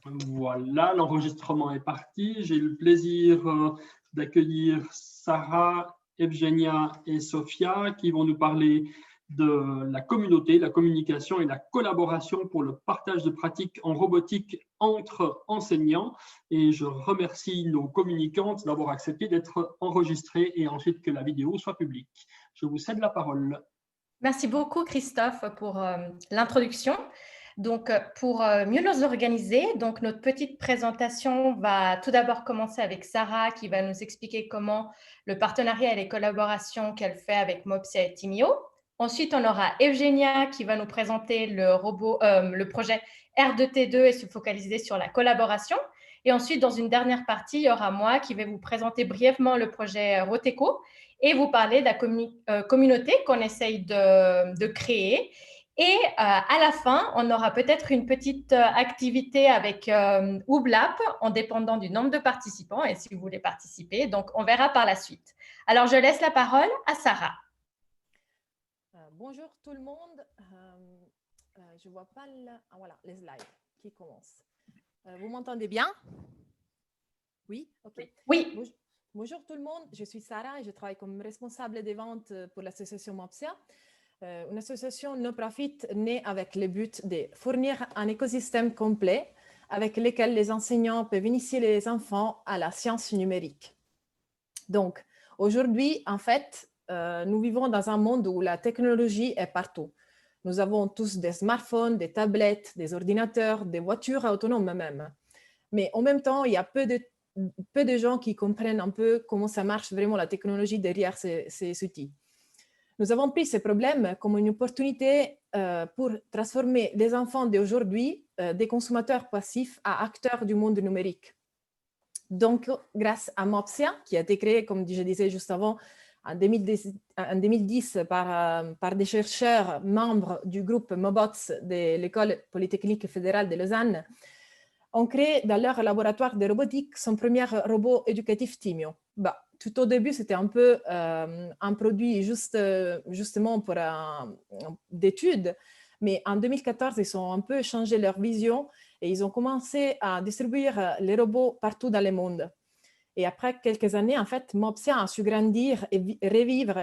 Voilà, l'enregistrement est parti. J'ai le plaisir d'accueillir Sarah, Evgenia et Sophia qui vont nous parler de la communauté, la communication et la collaboration pour le partage de pratiques en robotique entre enseignants. Et je remercie nos communicantes d'avoir accepté d'être enregistrées et ensuite que la vidéo soit publique. Je vous cède la parole. Merci beaucoup, Christophe, pour l'introduction. Donc, pour mieux nous organiser, donc notre petite présentation va tout d'abord commencer avec Sarah qui va nous expliquer comment le partenariat et les collaborations qu'elle fait avec Mopsia et Timio. Ensuite, on aura Eugenia qui va nous présenter le projet R2T2 et se focaliser sur la collaboration. Et ensuite, dans une dernière partie, il y aura moi qui vais vous présenter brièvement le projet Roteco et vous parler de la communauté qu'on essaye de créer. Et à la fin, on aura peut-être une petite activité avec Oublap en dépendant du nombre de participants et si vous voulez participer. Donc, on verra par la suite. Alors, je laisse la parole à Sarah. Bonjour tout le monde. Je ne vois pas voilà, les slides qui commencent. Vous m'entendez bien? Oui? OK. Oui. Bonjour tout le monde. Je suis Sarah et je travaille comme responsable des ventes pour l'association Mopsia. Une association non-profit née avec le but de fournir un écosystème complet avec lequel les enseignants peuvent initier les enfants à la science numérique. Donc, aujourd'hui, en fait, nous vivons dans un monde où la technologie est partout. Nous avons tous des smartphones, des tablettes, des ordinateurs, des voitures autonomes même. Mais en même temps, il y a peu de gens qui comprennent un peu comment ça marche vraiment la technologie derrière ces outils. Nous avons pris ces problèmes comme une opportunité pour transformer les enfants d'aujourd'hui des consommateurs passifs à acteurs du monde numérique. Donc, grâce à Mopsia, qui a été créé, comme je disais juste avant, en 2010 par des chercheurs membres du groupe Mobots de l'École polytechnique fédérale de Lausanne, ont créé dans leur laboratoire de robotique son premier robot éducatif Timio. Tout au début, c'était un peu un produit justement pour d'études, mais en 2014, ils ont un peu changé leur vision et ils ont commencé à distribuer les robots partout dans le monde. Et après quelques années, en fait, Mopsia a su grandir et revivre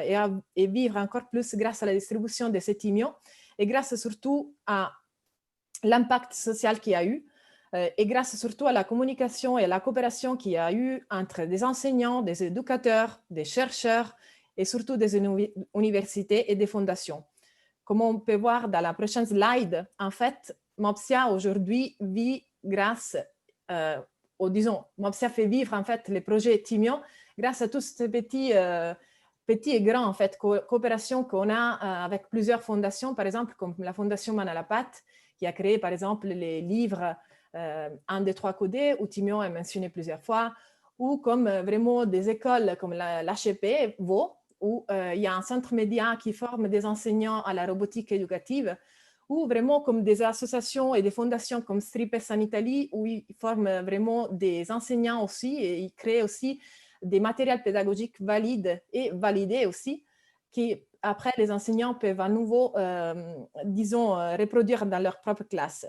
et vivre encore plus grâce à la distribution de ces Timio et grâce surtout à l'impact social qu'il y a eu et grâce surtout à la communication et à la coopération qu'il y a eu entre des enseignants, des éducateurs, des chercheurs et surtout des universités et des fondations. Comme on peut voir dans la prochaine slide, en fait, Mopsia aujourd'hui vit grâce Mopsia fait vivre en fait les projets Timio grâce à tous ces petits et grands en fait coopérations qu'on a avec plusieurs fondations, par exemple comme la fondation Manalapat qui a créé par exemple les livres 1, 2, 3 codés où Timio est mentionné plusieurs fois, ou comme vraiment des écoles comme l'HEP, Vaud, où il y a un centre média qui forme des enseignants à la robotique éducative, ou vraiment comme des associations et des fondations comme Stripes en Italie, où ils forment vraiment des enseignants aussi et ils créent aussi des matériels pédagogiques valides et validés aussi, qui après les enseignants peuvent à nouveau, disons, reproduire dans leur propre classe.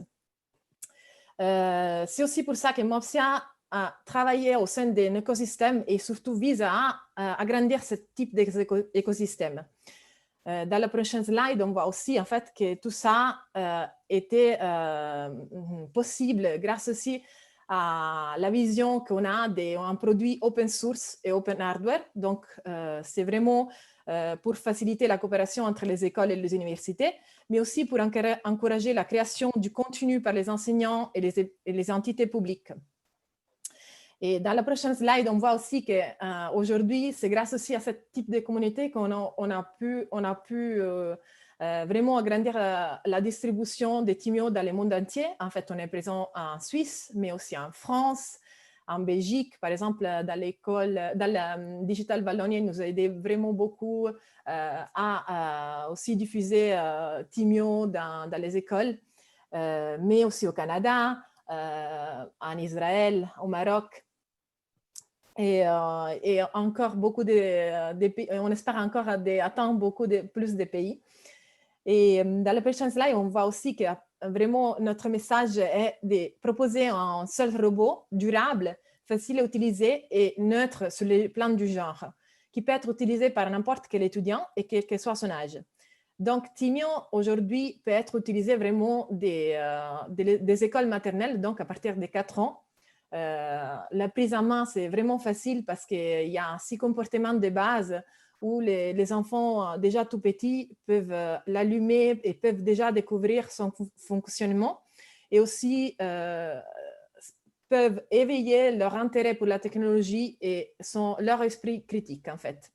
C'est aussi pour ça que Mopsia a travaillé au sein d'un écosystème et surtout vise à agrandir ce type d'écosystème. Dans la prochaine slide, on voit aussi en fait que tout ça était possible grâce aussi à la vision qu'on a d'un produit open source et open hardware. Donc, c'est vraiment pour faciliter la coopération entre les écoles et les universités, mais aussi pour encourager la création du contenu par les enseignants et les entités publiques. Et dans la prochaine slide, on voit aussi qu'aujourd'hui, c'est grâce aussi à ce type de communauté qu'on a pu vraiment agrandir la distribution des Timio dans le monde entier. En fait, on est présent en Suisse, mais aussi en France, en Belgique. Par exemple, dans la Digital Wallonie, nous a aidé vraiment beaucoup à aussi diffuser Timio dans les écoles, mais aussi au Canada, en Israël, au Maroc. Et encore beaucoup de pays, on espère encore atteindre plus de pays. Et dans la prochaine slide, on voit aussi que vraiment, notre message est de proposer un seul robot durable, facile à utiliser et neutre sur le plan du genre, qui peut être utilisé par n'importe quel étudiant et quel que soit son âge. Donc, Timio, aujourd'hui, peut être utilisé vraiment des écoles maternelles, donc à partir de 4 ans. La prise en main, c'est vraiment facile parce qu'il y a 6 comportements de base où les enfants déjà tout petits peuvent l'allumer et peuvent déjà découvrir son fonctionnement et aussi peuvent éveiller leur intérêt pour la technologie et leur esprit critique, en fait.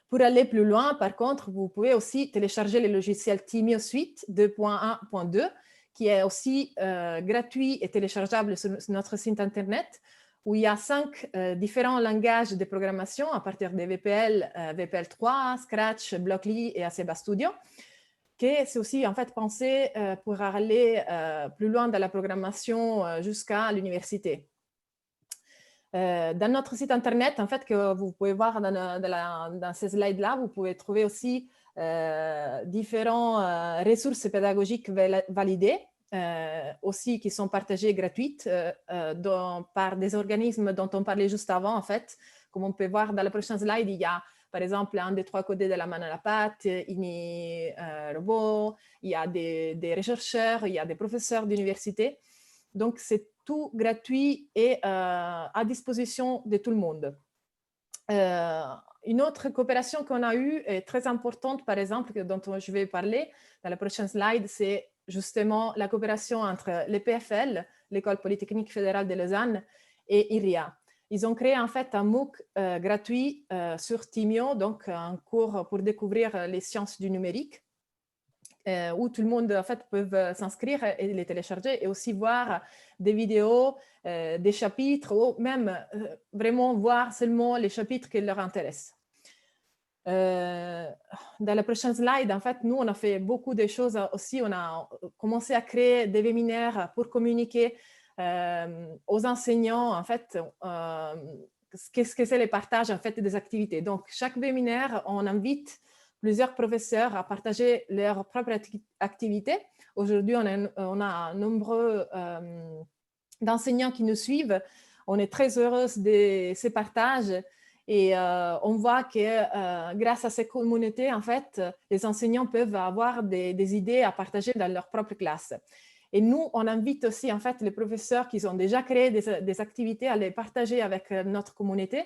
Pour aller plus loin, par contre, vous pouvez aussi télécharger le logiciel Timio Suite 2.1.2 qui est aussi gratuit et téléchargeable sur notre site internet où il y a 5 différents langages de programmation à partir de VPL, VPL3, Scratch, Blockly et Aceba Studio, que c'est aussi en fait pensé pour aller plus loin dans la programmation jusqu'à l'université. Dans notre site internet, en fait, que vous pouvez voir dans ces slides-là, vous pouvez trouver aussi différentes ressources pédagogiques validées, aussi qui sont partagées gratuites par des organismes dont on parlait juste avant, en fait. Comme on peut voir dans la prochaine slide, il y a par exemple un des 3 codés de la main à la pâte, INI Robot, il y a des chercheurs, il y a des professeurs d'université. Donc, c'est tout gratuit et à disposition de tout le monde. Une autre coopération qu'on a eue est très importante, par exemple, dont je vais parler dans la prochaine slide, c'est justement la coopération entre l'EPFL, l'École Polytechnique Fédérale de Lausanne, et IRIA. Ils ont créé en fait un MOOC gratuit sur Timio, donc un cours pour découvrir les sciences du numérique, où tout le monde en fait peut s'inscrire et les télécharger et aussi voir des vidéos, des chapitres ou même vraiment voir seulement les chapitres qui leur intéressent. Dans la prochaine slide, en fait, nous, on a fait beaucoup de choses aussi. On a commencé à créer des webinaires pour communiquer aux enseignants, en fait, qu'est-ce que c'est le partage en fait, des activités. Donc, chaque webinaire, on invite plusieurs professeurs à partager leurs propres activités. Aujourd'hui, on a nombreux d'enseignants qui nous suivent. On est très heureuse de ces partages et on voit que grâce à ces communautés, en fait, les enseignants peuvent avoir des idées à partager dans leur propre classe. Et nous, on invite aussi en fait les professeurs qui ont déjà créé des activités à les partager avec notre communauté.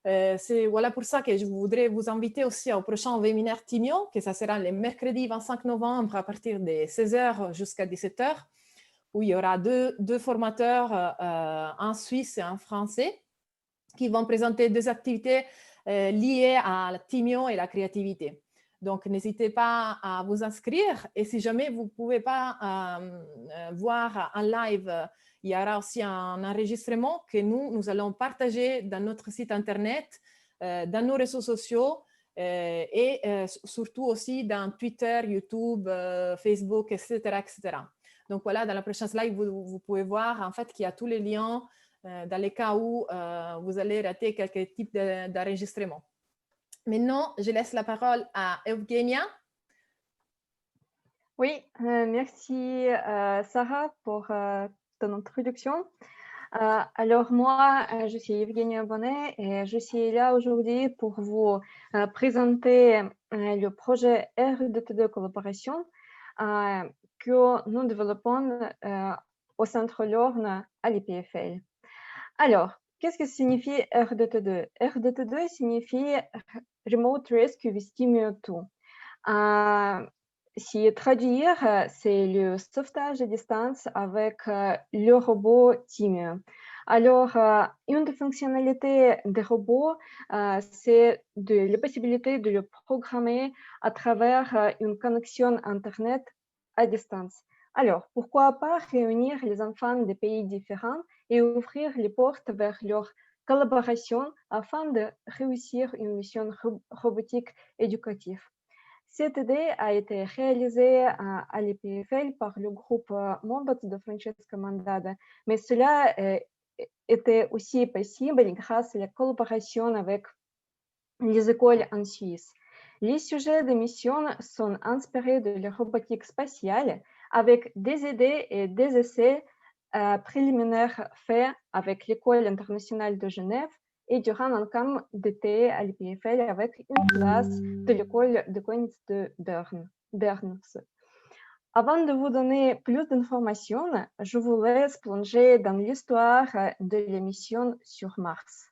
C'est voilà pour ça que je voudrais vous inviter aussi au prochain webinaire Timio, que ça sera le mercredi 25 novembre à partir de 16h jusqu'à 17h, où il y aura deux formateurs, un Suisse et un Français, qui vont présenter 2 activités liées à la Timio et la créativité. Donc, n'hésitez pas à vous inscrire et si jamais vous ne pouvez pas voir en live, il y aura aussi un enregistrement que nous allons partager dans notre site internet, dans nos réseaux sociaux et surtout aussi dans Twitter, YouTube, Facebook, etc., etc. Donc voilà, dans la prochaine slide, vous pouvez voir en fait qu'il y a tous les liens dans les cas où vous allez rater quelques types d'enregistrement. Maintenant, je laisse la parole à Evgenia. Oui, merci Sarah pour ton introduction. Alors moi, je suis Evgenia Bonnet et je suis là aujourd'hui pour vous présenter le projet RDT2 Collaboration que nous développons au Centre Lorne à l'EPFL. Alors, qu'est-ce que signifie RDT2? RDT2 signifie Remote Rescue with Timio 2. Si traduire, c'est le sauvetage à distance avec le robot Timio. Alors, une des fonctionnalités des robots, c'est la possibilité de le programmer à travers une connexion Internet à distance. Alors, pourquoi pas réunir les enfants de pays différents et ouvrir les portes vers leur collaboration afin de réussir une mission robotique éducative. Cette idée a été réalisée à l'EPFL par le groupe Mombots de Francesca Mandada, mais cela était aussi possible grâce à la collaboration avec les écoles en Suisse. Les sujets de mission sont inspirés de la robotique spatiale avec des idées et des essais préliminaires faits avec l'École internationale de Genève et durant un camp d'été à l'EPFL avec une classe de l'école de commerce de Berne. Avant de vous donner plus d'informations, je vous laisse plonger dans l'histoire de l'émission sur Mars.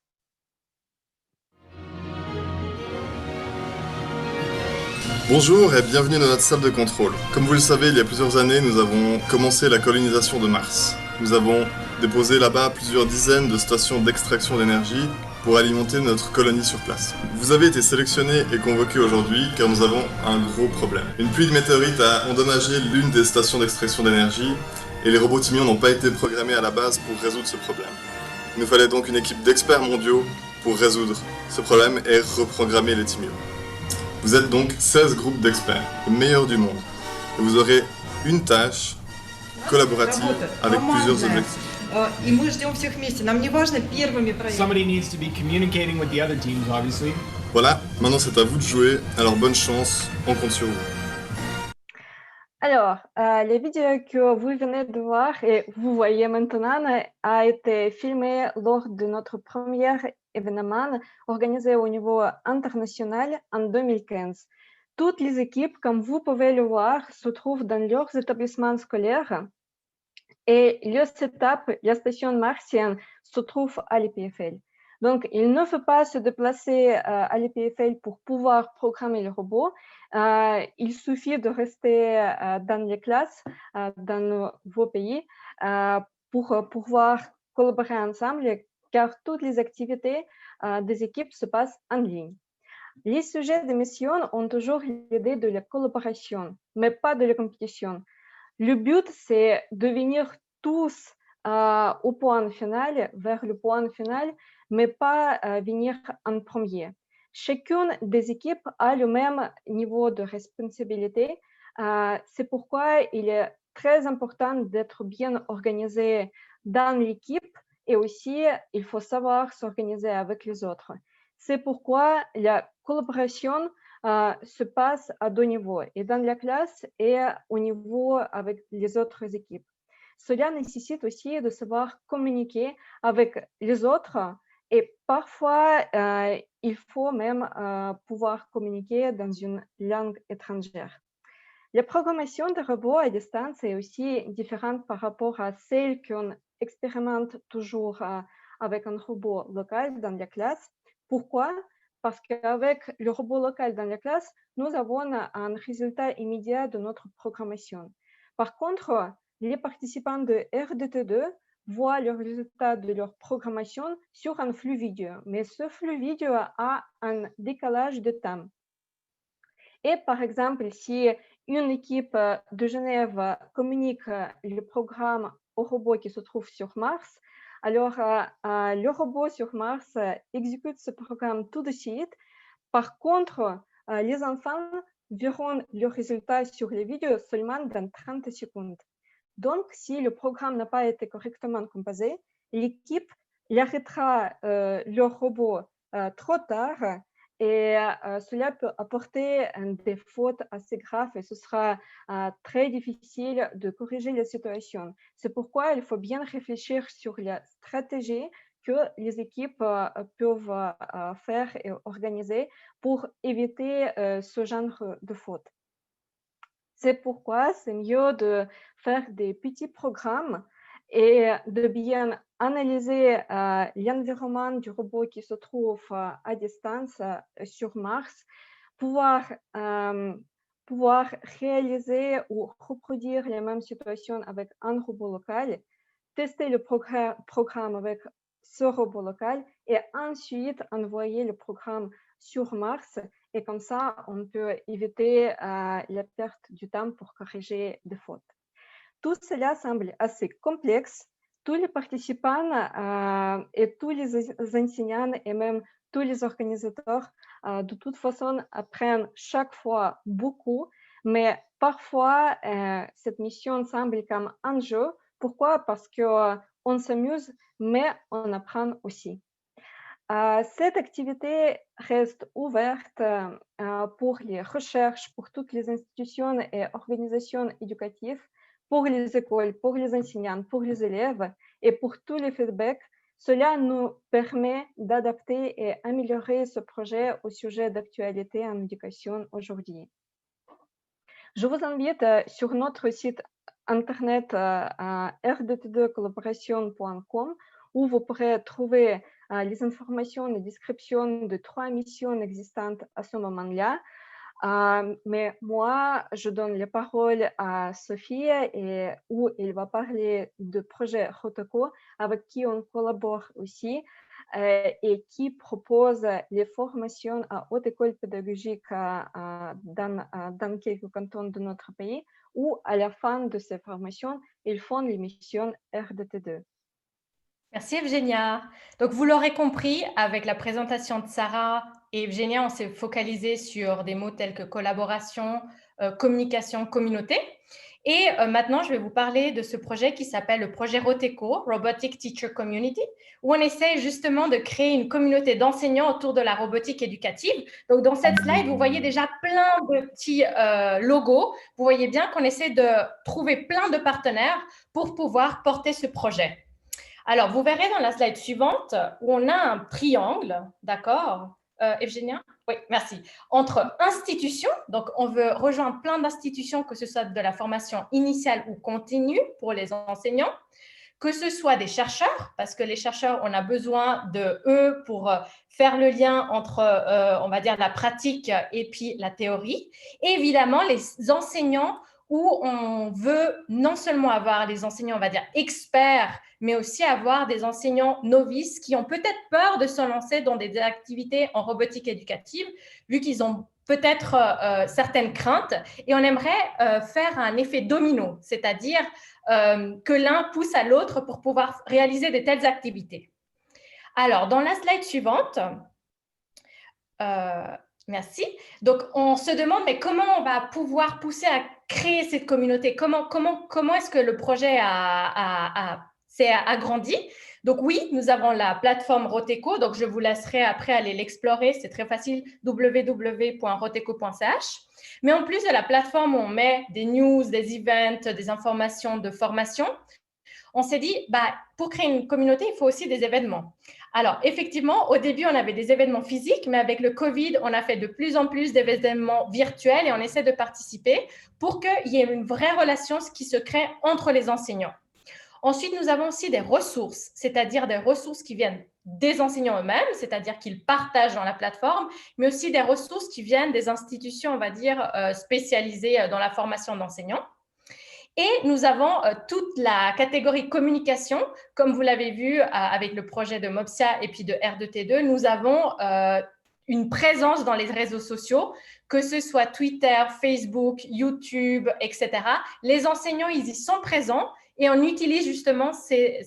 Bonjour et bienvenue dans notre salle de contrôle. Comme vous le savez, il y a plusieurs années, nous avons commencé la colonisation de Mars. Nous avons déposé là-bas plusieurs dizaines de stations d'extraction d'énergie pour alimenter notre colonie sur place. Vous avez été sélectionné et convoqué aujourd'hui car nous avons un gros problème. Une pluie de météorites a endommagé l'une des stations d'extraction d'énergie et les robots Timion n'ont pas été programmés à la base pour résoudre ce problème. Il nous fallait donc une équipe d'experts mondiaux pour résoudre ce problème et reprogrammer les Timion. Vous êtes donc 16 groupes d'experts, les meilleurs du monde. Et vous aurez une tâche collaborative avec plusieurs objectifs. И мы ждем всех вместе. Нам не важно первыми проектами. Somebody needs to be communicating with the other teams, obviously. Voilà, maintenant c'est à vous de jouer, alors bonne chance, on compte sur vous. Alors, la vidéo que vous venez de voir et vous voyez maintenant a été filmée lors de notre premier événement organisé au niveau international en 2015. Toutes les équipes, comme vous pouvez le voir, se trouvent dans leurs établissements scolaires et le setup, la station martienne, se trouve à l'EPFL. Donc, il ne faut pas se déplacer à l'EPFL pour pouvoir programmer le robot. Il suffit de rester dans les classes, dans vos pays, pour pouvoir collaborer ensemble, car toutes les activités des équipes se passent en ligne. Les sujets de mission ont toujours l'idée de la collaboration, mais pas de la compétition. Le but, c'est de venir tous au point final, vers le point final, mais pas venir en premier. Chacune des équipes a le même niveau de responsabilité. C'est pourquoi il est très important d'être bien organisé dans l'équipe et aussi il faut savoir s'organiser avec les autres. C'est pourquoi la collaboration se passe à deux niveaux, et dans la classe et au niveau avec les autres équipes. Cela nécessite aussi de savoir communiquer avec les autres et parfois, il faut même pouvoir communiquer dans une langue étrangère. La programmation de robots à distance est aussi différente par rapport à celle qu'on expérimente toujours avec un robot local dans la classe. Pourquoi? Parce qu'avec le robot local dans la classe, nous avons un résultat immédiat de notre programmation. Par contre, les participants de RDT2 voient le résultat de leur programmation sur un flux vidéo, mais ce flux vidéo a un décalage de temps. Et par exemple, si une équipe de Genève communique le programme au robot qui se trouve sur Mars, alors le robot sur Mars exécute ce programme tout de suite. Par contre, les enfants verront le résultat sur les vidéos seulement dans 30 secondes. Donc, si le programme n'a pas été correctement composé, l'équipe arrêtera leur robot trop tard et cela peut apporter des fautes assez graves et ce sera très difficile de corriger la situation. C'est pourquoi il faut bien réfléchir sur la stratégie que les équipes peuvent faire et organiser pour éviter ce genre de fautes. C'est pourquoi c'est mieux de faire des petits programmes et de bien analyser l'environnement du robot qui se trouve à distance sur Mars, pouvoir réaliser ou reproduire les mêmes situations avec un robot local, tester le programme avec ce robot local et ensuite envoyer le programme sur Mars. Et comme ça, on peut éviter la perte du temps pour corriger des fautes. Tout cela semble assez complexe. Tous les participants et tous les enseignants et même tous les organisateurs, de toute façon, apprennent chaque fois beaucoup. Mais parfois, cette mission semble comme un jeu. Pourquoi? Parce qu'on s'amuse, mais on apprend aussi. Cette activité reste ouverte pour les recherches, pour toutes les institutions et organisations éducatives, pour les écoles, pour les enseignants, pour les élèves et pour tous les feedbacks. Cela nous permet d'adapter et améliorer ce projet au sujet d'actualité en éducation aujourd'hui. Je vous invite sur notre site internet rdtdcollaboration.com où vous pourrez trouver les informations et descriptions de 3 missions existantes à ce moment-là. Mais moi, je donne la parole à Sophie où elle va parler du projet Roteco avec qui on collabore aussi et qui propose les formations à haute école pédagogique dans quelques cantons de notre pays où à la fin de ces formations, ils font les missions RDT2. Merci Evgenia. Donc vous l'aurez compris, avec la présentation de Sarah et Evgenia, on s'est focalisé sur des mots tels que collaboration, communication, communauté. Et maintenant, je vais vous parler de ce projet qui s'appelle le projet Roteco, Robotic Teacher Community, où on essaie justement de créer une communauté d'enseignants autour de la robotique éducative. Donc dans cette slide, vous voyez déjà plein de petits logos. Vous voyez bien qu'on essaie de trouver plein de partenaires pour pouvoir porter ce projet. Alors, vous verrez dans la slide suivante où on a un triangle, d'accord, Evgenia? Oui, merci. Entre institutions, donc on veut rejoindre plein d'institutions, que ce soit de la formation initiale ou continue pour les enseignants, que ce soit des chercheurs, parce que les chercheurs, on a besoin de eux pour faire le lien entre, on va dire, la pratique et puis la théorie. Et évidemment, les enseignants où on veut non seulement avoir les enseignants, on va dire, experts, mais aussi avoir des enseignants novices qui ont peut-être peur de se lancer dans des activités en robotique éducative, vu qu'ils ont peut-être certaines craintes. Et on aimerait faire un effet domino, c'est-à-dire que l'un pousse à l'autre pour pouvoir réaliser de telles activités. Alors, dans la slide suivante, merci. Donc, on se demande, mais comment on va pouvoir pousser à créer cette communauté? Comment est-ce que le projet s'est agrandi? Donc, oui, nous avons la plateforme Roteco. Donc, je vous laisserai après aller l'explorer. C'est très facile, www.roteco.ch. Mais en plus de la plateforme où on met des news, des events, des informations de formation, on s'est dit, pour créer une communauté, il faut aussi des événements. Alors, effectivement, au début, on avait des événements physiques, mais avec le Covid, on a fait de plus en plus d'événements virtuels et on essaie de participer pour qu'il y ait une vraie relation qui se crée entre les enseignants. Ensuite, nous avons aussi des ressources, c'est-à-dire des ressources qui viennent des enseignants eux-mêmes, c'est-à-dire qu'ils partagent dans la plateforme, mais aussi des ressources qui viennent des institutions, on va dire, spécialisées dans la formation d'enseignants. Et nous avons toute la catégorie communication. Comme vous l'avez vu avec le projet de Mopsia et puis de R2T2, nous avons une présence dans les réseaux sociaux, que ce soit Twitter, Facebook, YouTube, etc. Les enseignants, ils y sont présents et on utilise justement ces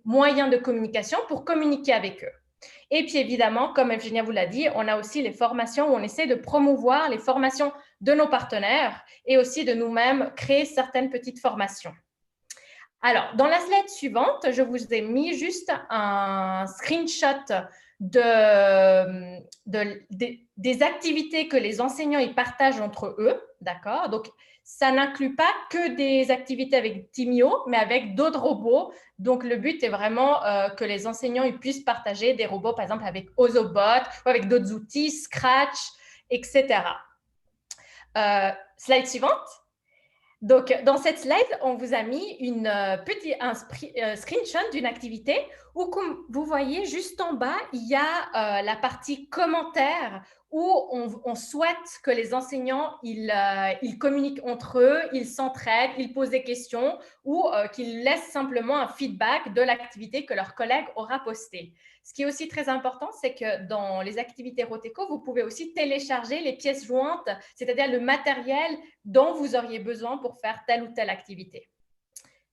moyens de communication pour communiquer avec eux. Et puis évidemment, comme Evgenia vous l'a dit, on a aussi les formations où on essaie de promouvoir les formations de nos partenaires et aussi de nous-mêmes créer certaines petites formations. Alors, dans la slide suivante, je vous ai mis juste un screenshot des activités que les enseignants y partagent entre eux, d'accord? Donc, ça n'inclut pas que des activités avec Timio, mais avec d'autres robots. Donc, le but est vraiment que les enseignants ils puissent partager des robots, par exemple, avec Ozobot ou avec d'autres outils, Scratch, etc. Slide suivante. Donc, dans cette slide, on vous a mis un screenshot d'une activité où, comme vous voyez, juste en bas, il y a la partie commentaires où on souhaite que les enseignants, ils communiquent entre eux, ils s'entraident, ils posent des questions ou qu'ils laissent simplement un feedback de l'activité que leur collègue aura postée. Ce qui est aussi très important, c'est que dans les activités Roteco, vous pouvez aussi télécharger les pièces jointes, c'est-à-dire le matériel dont vous auriez besoin pour faire telle ou telle activité.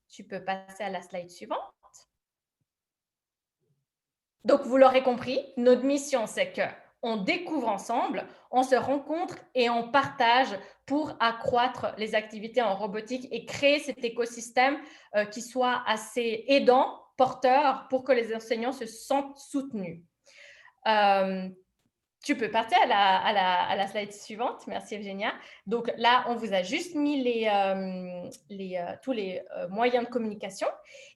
Tu peux passer à la slide suivante. Donc, vous l'aurez compris, notre mission, c'est qu'on découvre ensemble, on se rencontre et on partage pour accroître les activités en robotique et créer cet écosystème qui soit assez aidant, porteur, pour que les enseignants se sentent soutenus. Tu peux partir à la slide suivante. Merci, Evgenia. Donc là, on vous a juste mis tous les moyens de communication.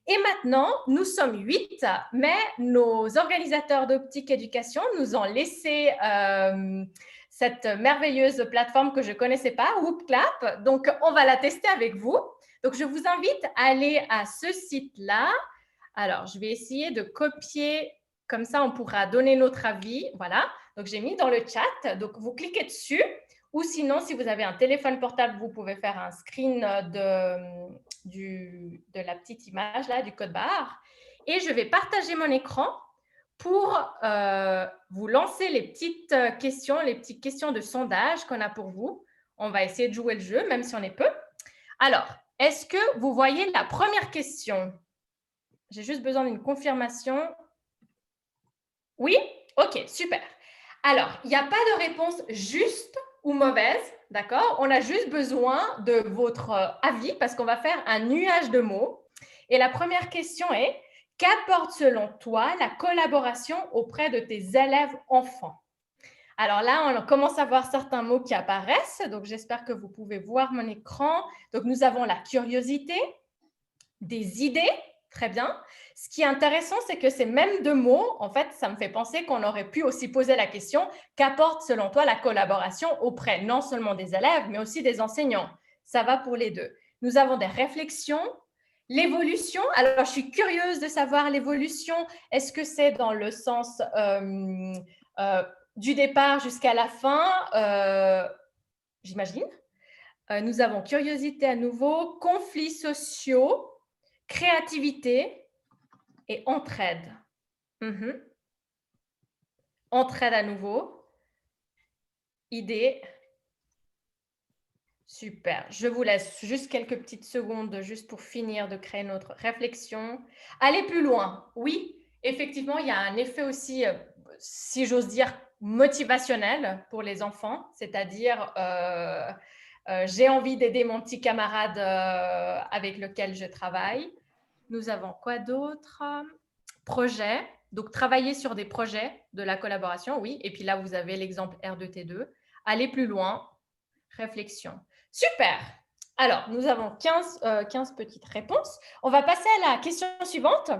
Et maintenant, nous sommes 8, mais nos organisateurs d'Optique Éducation nous ont laissé cette merveilleuse plateforme que je ne connaissais pas, Whoopclap. Donc, on va la tester avec vous. Donc, je vous invite à aller à ce site-là. Alors, je vais essayer de copier, comme ça, on pourra donner notre avis. Voilà. Donc, j'ai mis dans le chat. Donc, vous cliquez dessus. Ou sinon, si vous avez un téléphone portable, vous pouvez faire un screen de la petite image, là, du code barre. Et je vais partager mon écran pour vous lancer les petites questions de sondage qu'on a pour vous. On va essayer de jouer le jeu, même si on est peu. Alors, est-ce que vous voyez la première question? J'ai juste besoin d'une confirmation. Oui? OK, super. Alors, il n'y a pas de réponse juste ou mauvaise, d'accord? On a juste besoin de votre avis parce qu'on va faire un nuage de mots. Et la première question est, qu'apporte selon toi la collaboration auprès de tes élèves enfants? Alors là, on commence à voir certains mots qui apparaissent. Donc, j'espère que vous pouvez voir mon écran. Donc, nous avons la curiosité, des idées. Très bien. Ce qui est intéressant, c'est que ces mêmes deux mots, en fait, ça me fait penser qu'on aurait pu aussi poser la question « Qu'apporte selon toi la collaboration auprès non seulement des élèves, mais aussi des enseignants ?» Ça va pour les deux. Nous avons des réflexions, l'évolution. Alors, je suis curieuse de savoir l'évolution. Est-ce que c'est dans le sens du départ jusqu'à la fin? J'imagine. Nous avons curiosité à nouveau, conflits sociaux, créativité et entraide. Entraide à nouveau. Idée. Super. Je vous laisse juste quelques petites secondes juste pour finir de créer notre réflexion. Allez plus loin. Oui, effectivement, il y a un effet aussi, si j'ose dire, motivationnel pour les enfants, c'est-à-dire j'ai envie d'aider mon petit camarade avec lequel je travaille. Nous avons quoi d'autre? Projet. Donc, travailler sur des projets de la collaboration, oui. Et puis là, vous avez l'exemple R2T2. Aller plus loin. Réflexion. Super. Alors, nous avons 15 petites réponses. On va passer à la question suivante.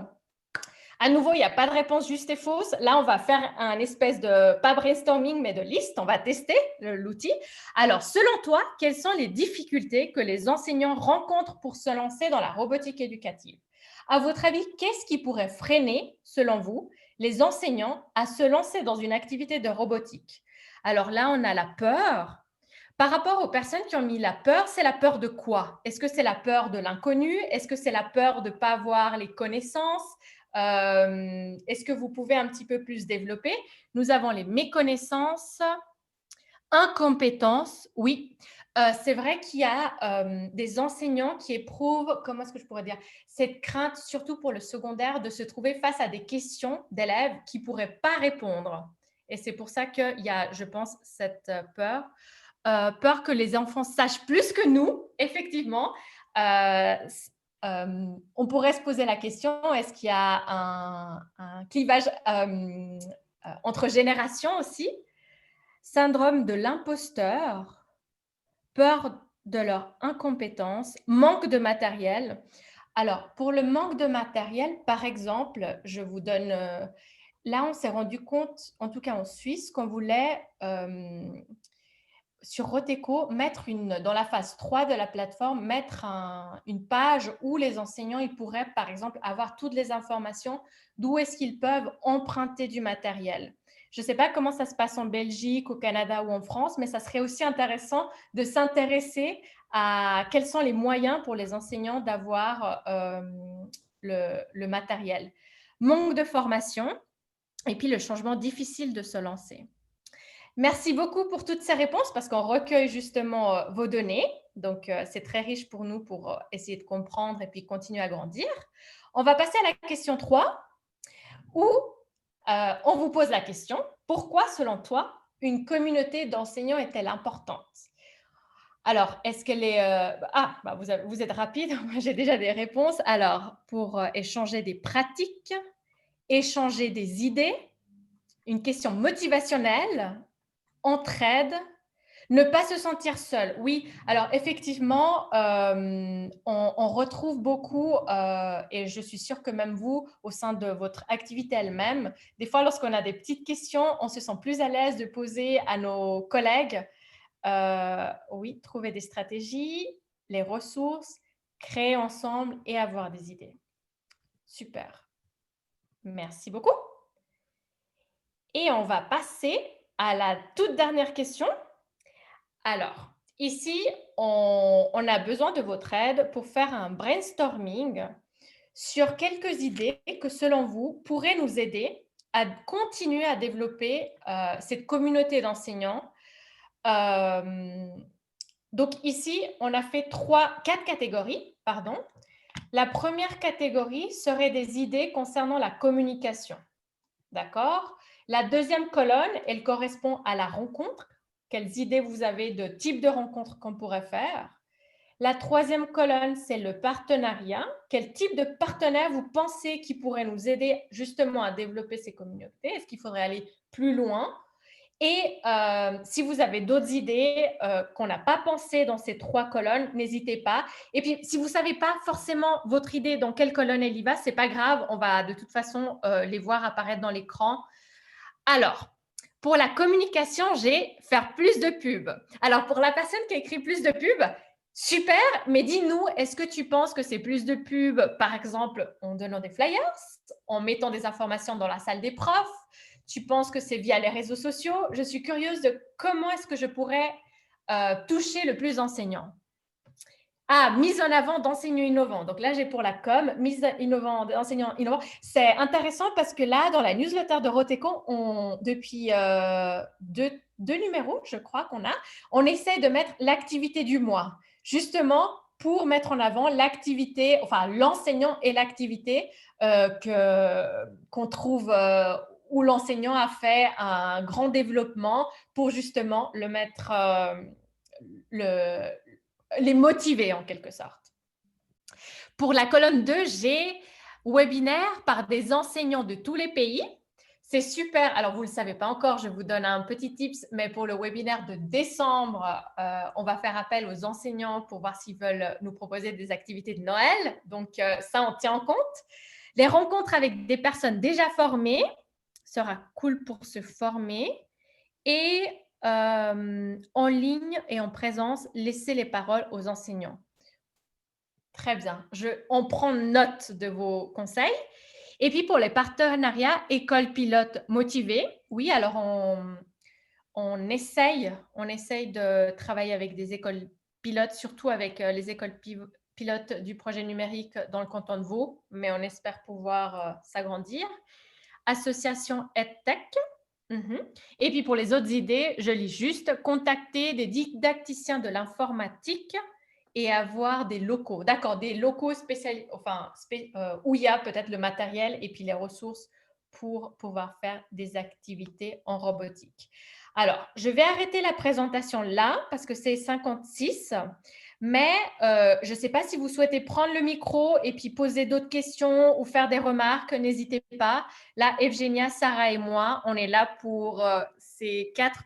À nouveau, il n'y a pas de réponse juste et fausse. Là, on va faire un espèce de, pas brainstorming, mais de liste. On va tester l'outil. Alors, selon toi, quelles sont les difficultés que les enseignants rencontrent pour se lancer dans la robotique éducative? À votre avis, qu'est-ce qui pourrait freiner, selon vous, les enseignants à se lancer dans une activité de robotique? Alors là, on a la peur. Par rapport aux personnes qui ont mis la peur, c'est la peur de quoi? Est-ce que c'est la peur de l'inconnu? Est-ce que c'est la peur de ne pas avoir les connaissances? Est-ce que vous pouvez un petit peu plus développer? Nous avons les méconnaissances, incompétences, oui. C'est vrai qu'il y a des enseignants qui éprouvent, comment est-ce que je pourrais dire, cette crainte, surtout pour le secondaire, de se trouver face à des questions d'élèves qui ne pourraient pas répondre. Et c'est pour ça qu'il y a, je pense, cette peur. Peur que les enfants sachent plus que nous, effectivement. On pourrait se poser la question, est-ce qu'il y a un clivage entre générations aussi? Syndrome de l'imposteur, peur de leur incompétence, manque de matériel. Alors, pour le manque de matériel, par exemple, je vous donne… là, on s'est rendu compte, en tout cas en Suisse, qu'on voulait… sur Roteco, mettre dans la phase 3 de la plateforme, mettre une page où les enseignants ils pourraient, par exemple, avoir toutes les informations d'où est-ce qu'ils peuvent emprunter du matériel. Je ne sais pas comment ça se passe en Belgique, au Canada ou en France, mais ça serait aussi intéressant de s'intéresser à quels sont les moyens pour les enseignants d'avoir le matériel. Manque de formation et puis le changement difficile de se lancer. Merci beaucoup pour toutes ces réponses parce qu'on recueille justement vos données. Donc, c'est très riche pour nous pour essayer de comprendre et puis continuer à grandir. On va passer à la question 3 où on vous pose la question « Pourquoi, selon toi, une communauté d'enseignants est-elle importante ?» Alors, est-ce qu'elle est… vous êtes rapide, moi j'ai déjà des réponses. Alors, pour échanger des pratiques, échanger des idées, une question motivationnelle, entraide, ne pas se sentir seul. Oui, alors effectivement, on retrouve beaucoup, et je suis sûre que même vous, au sein de votre activité elle-même, des fois, lorsqu'on a des petites questions, on se sent plus à l'aise de poser à nos collègues. Oui, trouver des stratégies, les ressources, créer ensemble et avoir des idées. Super. Merci beaucoup. Et on va passer à la toute dernière question. Alors, ici, on a besoin de votre aide pour faire un brainstorming sur quelques idées que, selon vous, pourraient nous aider à continuer à développer cette communauté d'enseignants. Donc ici, on a fait 4 catégories, pardon. La première catégorie serait des idées concernant la communication. D'accord? La deuxième colonne, elle correspond à la rencontre. Quelles idées vous avez de type de rencontre qu'on pourrait faire? La troisième colonne, c'est le partenariat. Quel type de partenaire vous pensez qui pourrait nous aider justement à développer ces communautés? Est-ce qu'il faudrait aller plus loin? Et si vous avez d'autres idées qu'on n'a pas pensées dans ces 3 colonnes, n'hésitez pas. Et puis, si vous ne savez pas forcément votre idée dans quelle colonne elle y va, ce n'est pas grave. On va de toute façon les voir apparaître dans l'écran. Alors, pour la communication, j'ai faire plus de pubs. Alors, pour la personne qui a écrit plus de pubs, super, mais dis-nous, est-ce que tu penses que c'est plus de pubs, par exemple, en donnant des flyers, en mettant des informations dans la salle des profs? Tu penses que c'est via les réseaux sociaux? Je suis curieuse de comment est-ce que je pourrais toucher le plus d'enseignants. Ah, mise en avant d'enseignants innovants. Donc là, j'ai pour la com, mise innovant d'enseignants innovants. C'est intéressant parce que là, dans la newsletter de Roteco, depuis deux numéros, je crois on essaie de mettre l'activité du mois, justement pour mettre en avant l'activité, enfin l'enseignant et l'activité qu'on trouve où l'enseignant a fait un grand développement pour justement le mettre, les motiver en quelque sorte. Pour la colonne 2, j'ai webinaire par des enseignants de tous les pays. C'est super. Alors, vous ne le savez pas encore, je vous donne un petit tips, mais pour le webinaire de décembre, on va faire appel aux enseignants pour voir s'ils veulent nous proposer des activités de Noël. Donc, ça, on tient en compte. Les rencontres avec des personnes déjà formées sera cool pour se former. Et en ligne et en présence, laissez les paroles aux enseignants. Très bien. On prend note de vos conseils. Et puis, pour les partenariats école pilote motivée, oui, alors on essaye de travailler avec des écoles pilotes, surtout avec les écoles pilotes du projet numérique dans le canton de Vaud, mais on espère pouvoir s'agrandir. Association EdTech. Et puis, pour les autres idées, je lis juste contacter des didacticiens de l'informatique et avoir des locaux. D'accord, des locaux spécialisés, où il y a peut-être le matériel et puis les ressources pour pouvoir faire des activités en robotique. Alors, je vais arrêter la présentation là parce que c'est 56. Mais je ne sais pas si vous souhaitez prendre le micro et puis poser d'autres questions ou faire des remarques, n'hésitez pas. Là, Evgenia, Sarah et moi, on est là pour ces 4